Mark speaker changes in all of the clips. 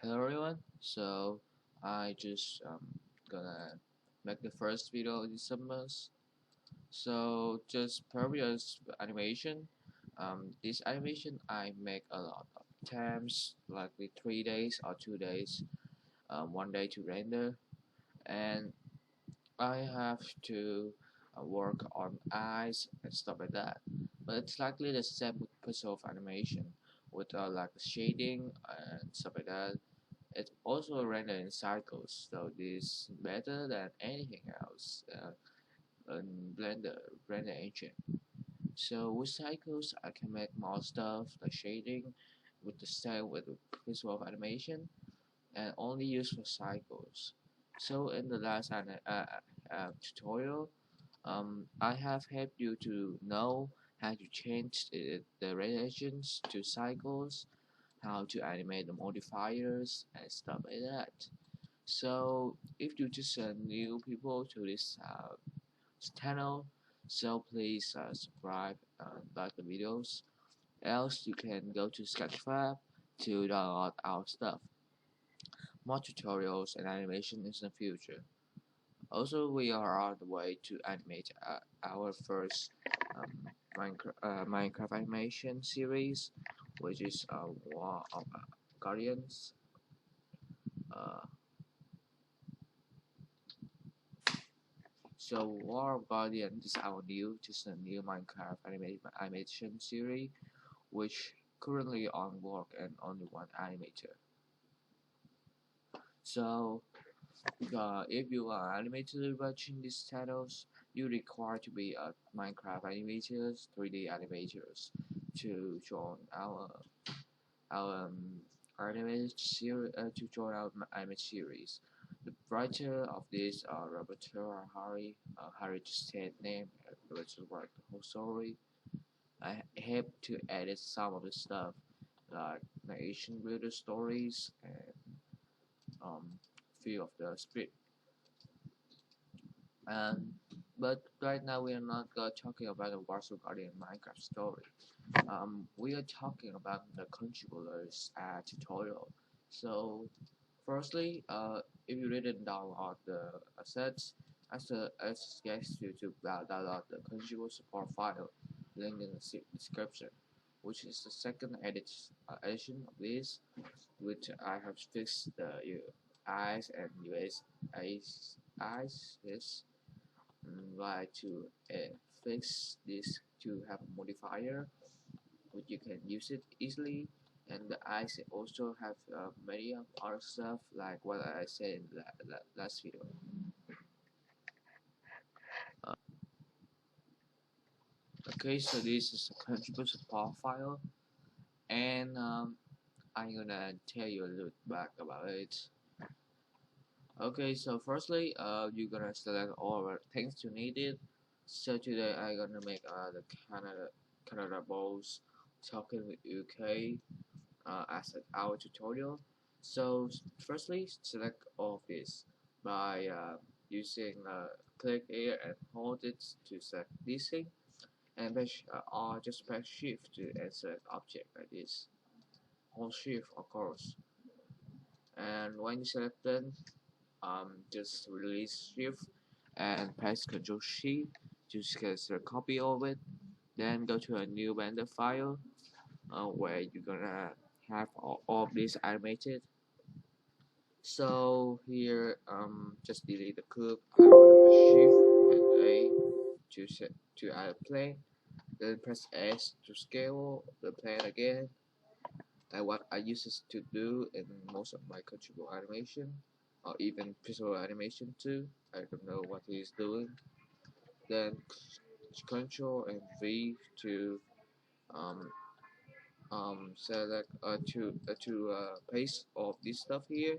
Speaker 1: Hello everyone. I just gonna make the first video of this summer. Just previous animation. This animation I make a lot of times, likely 3 days or 2 days. One day to render, and I have to work on eyes and stuff like that. But it's likely the same with puzzle of animation, with like shading and stuff like that. It's also rendered in cycles, so this is better than anything else in Blender render engine. So with cycles, I can make more stuff like shading with the style with the visual of animation, and only use for cycles. So in the last tutorial, I have helped you to know how to change the relations to cycles, how to animate the modifiers and stuff like that. So if you just new people to this channel, so please subscribe and like the videos. Else you can go to Sketchfab to download our stuff, more tutorials and animation in the future. Also, we are on the way to animate our first Minecraft animation series, which is War of Guardians. Uh, So War of Guardians is our just a new Minecraft animation series, which currently on work and only one animator. So if you are animator watching these titles, you require to be a Minecraft animators, 3D animators to join our animated series to join our animated series. The writer of this Roberto Harry just said name, let's write the whole story. I have to edit some of the stuff like narration builder stories and few of the script. And but right now we are not talking about the Warsaw Guardian Minecraft story. We are talking about the controllers tutorial. So firstly, if you didn't download the assets, I suggest you to download the consumer support file, link in the description, which is the second edition of this, which I have fixed the eyes and US eyes yes, right to fix this to have a modifier, which you can use it easily. And the eyes also have many other stuff like what I said in the last video. Uh, okay, so this is a contribution file, and I'm gonna tell you a little back about it. Okay, so firstly, you're gonna select all the things you needed. So today I'm gonna make the Canada balls talking with UK as our tutorial. So firstly, select all of this by using click here and hold it to select this thing, and or just press shift to select object like this. Hold shift of course, and when you select them, just release shift and press Ctrl C to get a copy of it. Then go to a new Blender file where you're gonna have all of this animated. So here, just delete the curve. I'm gonna press Shift and A to set to add a plane. Then press S to scale the plane again. And what I use this to do in most of my Countryball animation, or even visual animation too. I don't know what he's doing. Then Control and V to um, select to paste all of this stuff here,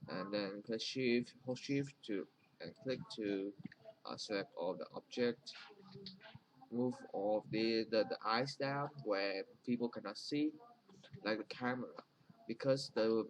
Speaker 1: and then press shift hold shift to and click to select all the object, move all of the eyes down where people cannot see, like the camera, because the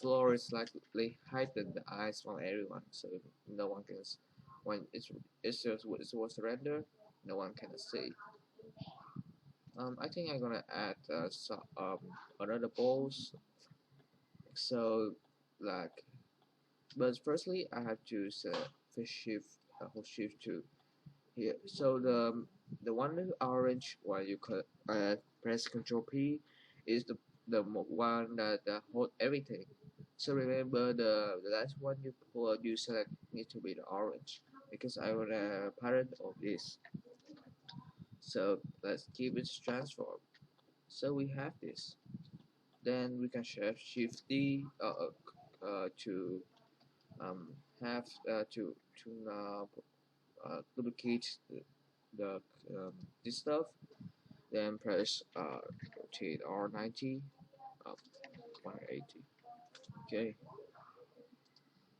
Speaker 1: floor is likely hiding the eyes from everyone, so no one can when it's just it's was render, no one can see. I think I'm gonna add another balls So like, but firstly I have to set fish shift hold shift to here. So the one with orange while you press Control P is the one that hold everything. So remember the last one you select needs to be the orange because I want a parent of this. So let's keep it transform. So we have this. Then we can shift D to have duplicate the this stuff. Then press rotate R90 up 180. Okay.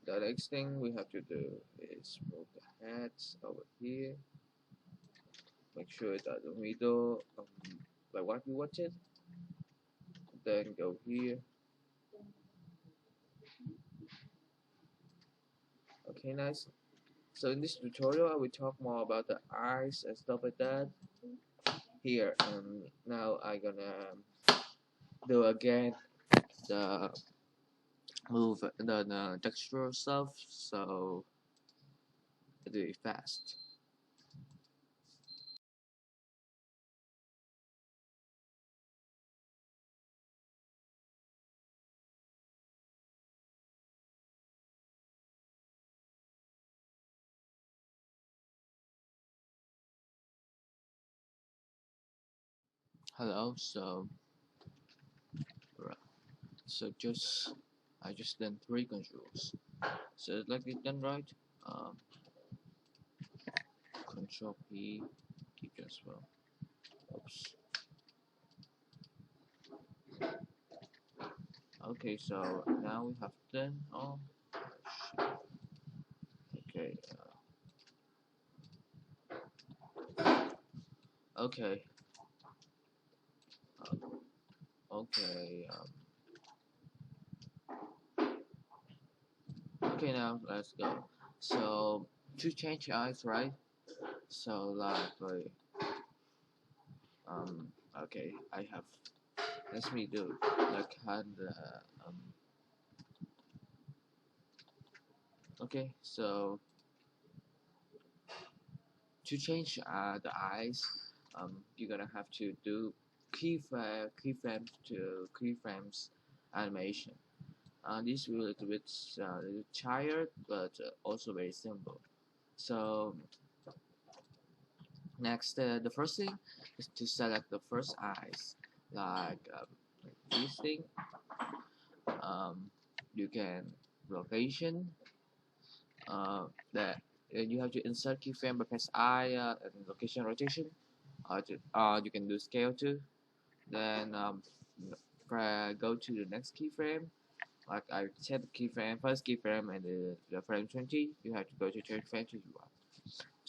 Speaker 1: The next thing we have to do is move the heads over here. Make sure that the middle like what we wanted. Then go here. Okay, nice. So in this tutorial, I will talk more about the eyes and stuff like that. Here, now I gonna do again the move the textural stuff. So I do it fast. Hello. Right. So I just done 3 controls. So like it done right. Um, Control P, keep as well. Oops. Okay, so now we have done. Oh, okay. Okay. Uh, okay. Okay. Now let's go. So to change eyes, right? So like um. Okay, I have. Let me do like hand. Okay, so to change the eyes, you're gonna have to do keyframes to keyframes animation. This will a little bit tired, but also very simple. So next, the first thing is to select the first eyes, like this thing. Um, you can location. That you have to insert keyframe by press I and location rotation. You can do scale too. Then go to the next keyframe. Like I set the keyframe, first keyframe, and the frame 20. You have to go to frame 21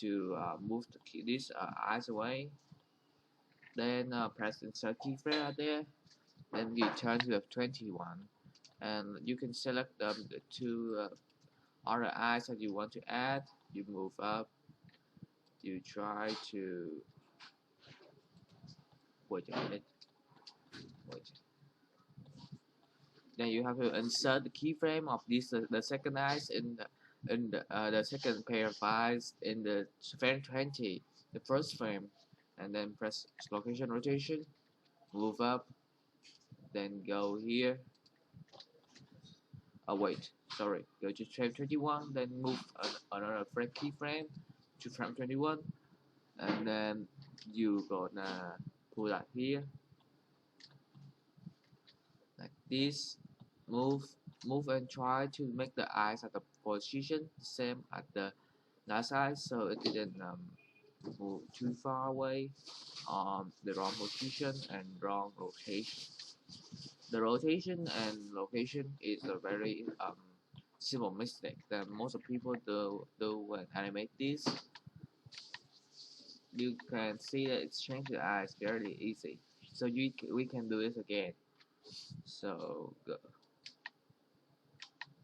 Speaker 1: to move this eyes away. Then press insert keyframe right there. Then you turn to the 21, and you can select the 2 other eyes that you want to add. You move up. You try to wait a minute. Wait. Then you have to insert the keyframe of this the second eyes in the second pair of eyes in the frame 20, the first frame, and then press location rotation, move up, then go here. Oh wait, sorry, go to frame 21, then move another frame keyframe to frame 21, and then you gonna pull that here like this. Move, move, and try to make the eyes at the position same at the last side, so it didn't move too far away. The wrong position and wrong rotation. The rotation and location is a very simple mistake that most of people do when animate this. You can see that it's changed the eyes very easy. So we can do this again. So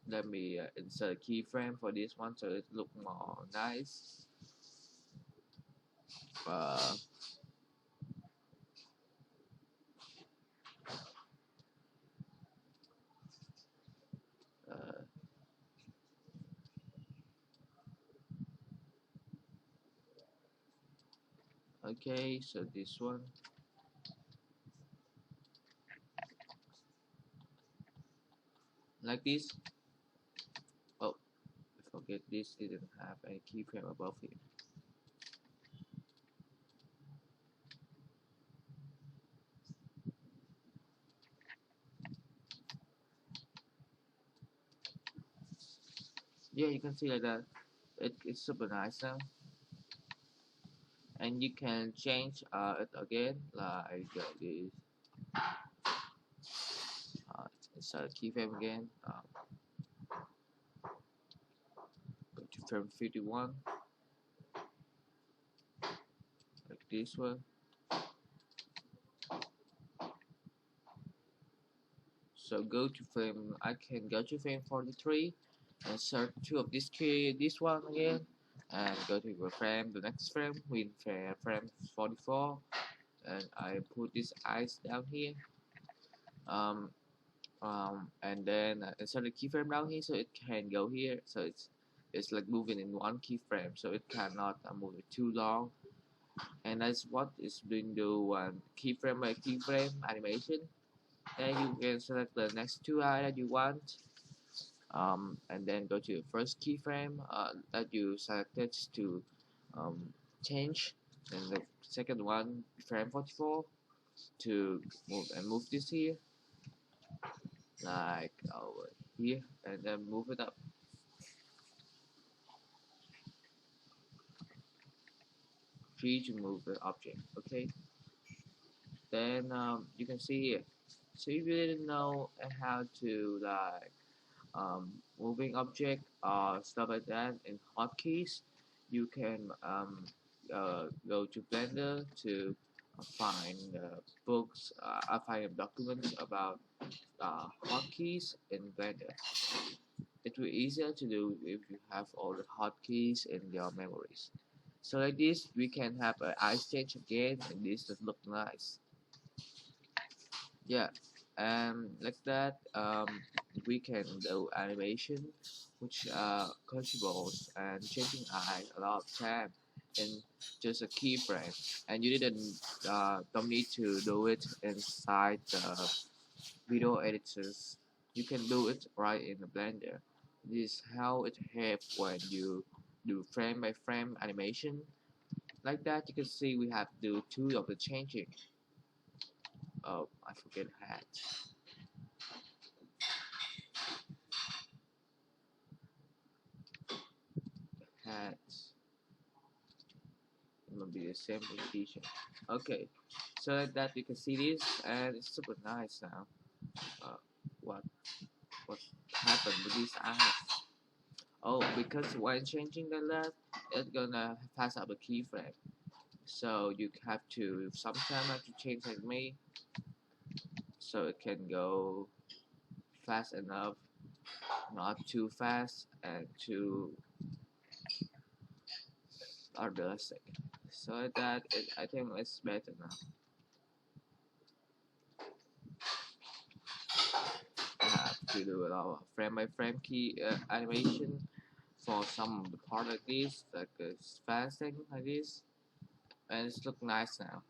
Speaker 1: let me insert a keyframe for this one so it look more nice. Uh, Okay, so this one, like this. Oh, I forget this didn't have a keyframe above here. Yeah, you can see like that. It's super nice now, and you can change it again, like this. Insert keyframe again. Go to frame 51, like this one. So go to frame. I can go to frame 43, insert two of this key, this one again, and go to the frame, the next frame, with frame 44, and I put this ice down here. Um, and then insert the keyframe down here so it can go here. So it's like moving in one keyframe, so it cannot move it too long. And that's what it's been do keyframe by keyframe animation. Then you can select the next two that you want, and then go to the first keyframe that you selected to um, change. Then the second one, frame 44, to move this here, like over here, and then move it up. Three to move the object. Okay. Then you can see here. So if you didn't know how to like moving object or stuff like that in hotkeys, you can go to Blender to find books, find documents about hotkeys in Blender. It will be easier to do if you have all the hotkeys in your memories. So like this, we can have an ice change again, and this does look nice. Yeah, and like that, we can do animation, which contributes and changing eye a lot of time in just a keyframe, and you don't need to do it inside the video editors. You can do it right in the Blender. This is how it helps when you do frame by frame animation. Like that, you can see we have to do two of the changing. Oh, I forget hat. Hats. It will be the same position. Okay, so like that you can see this, and it's super nice now. Uh, what what happened with these eyes? Oh, because when changing the LED, it's gonna pass up a keyframe. So you have to sometimes have to change like me, so it can go fast enough, not too fast and too unrealistic. So that I think it's better now. I have to do a lot of frame by frame key animation for some of the part like this, like fasting like this, and it's look nice now.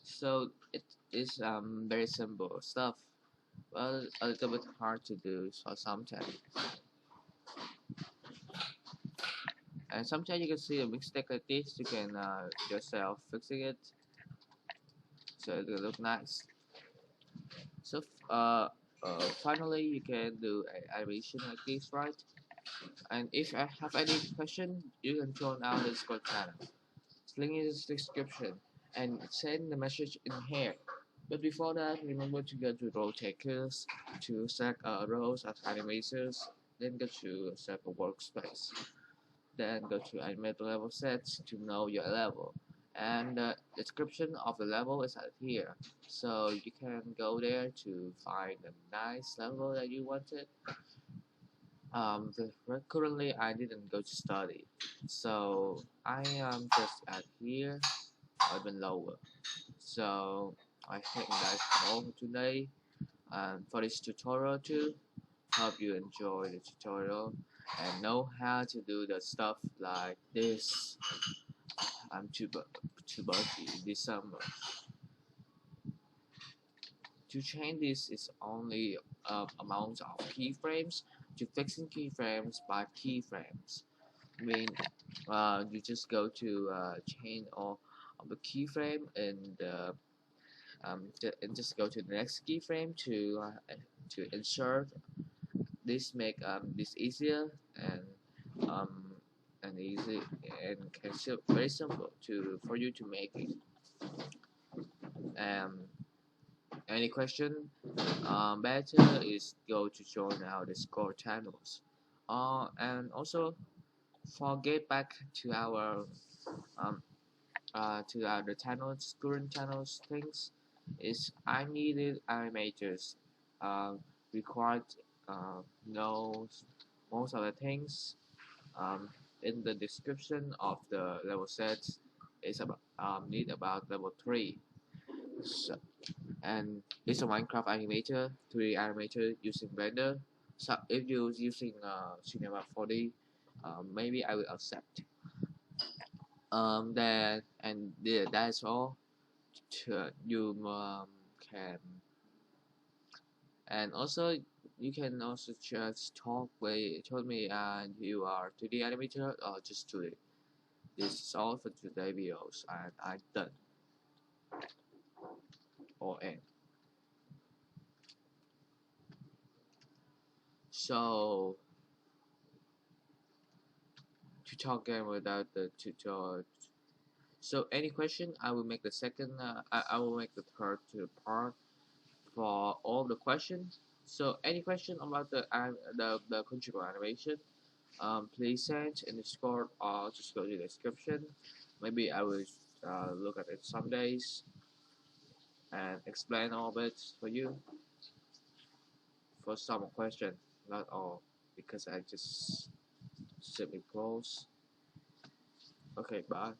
Speaker 1: So it is very simple stuff, well a little bit hard to do for sometimes. And sometimes you can see a mistake like this, you can yourself fixing it, so it will look nice. So finally you can do an animation like this, right? And if I have any question, you can join our Discord channel. Link in the description and send the message in here. But before that, remember to go to role takers to select roles as animators, then go to select a workspace. Then go to animator level sets to know your level. And the description of the level is at here. So you can go there to find a nice level that you wanted. Currently I didn't go to study, so I am just at here, even lower. So I think that's all for today and for this tutorial too. Hope you enjoy the tutorial and know how to do the stuff like this. I'm too to birth in December. To change this is only amount of keyframes to fixing keyframes by keyframes. I mean, you just go to change all of the keyframe and just go to the next keyframe to insert. This make this easier um, and easy and very simple to for you to make it. Um, any question? Better is go to join our Discord channels. And also for get back um, to our the channels current channels things is I needed animators required knows most of the things in the description of the level sets is about need about level 3. So, and it's a Minecraft animator, 3D animator using Blender. So if you're using Cinema 4D, maybe I will accept. That and that's all. You can and also you can also just told me you are 2D animator or just 2D. This is all for today videos and I'm done or end. So to talk again without the tutorial. So any question, I will make the second. I will make the third part for all the questions. So any question about the Countryball animation, please send in the Discord or just go to the description. Maybe I will look at it some days and explain all of it for you for some question, not all, because I just simply close. Okay, bye.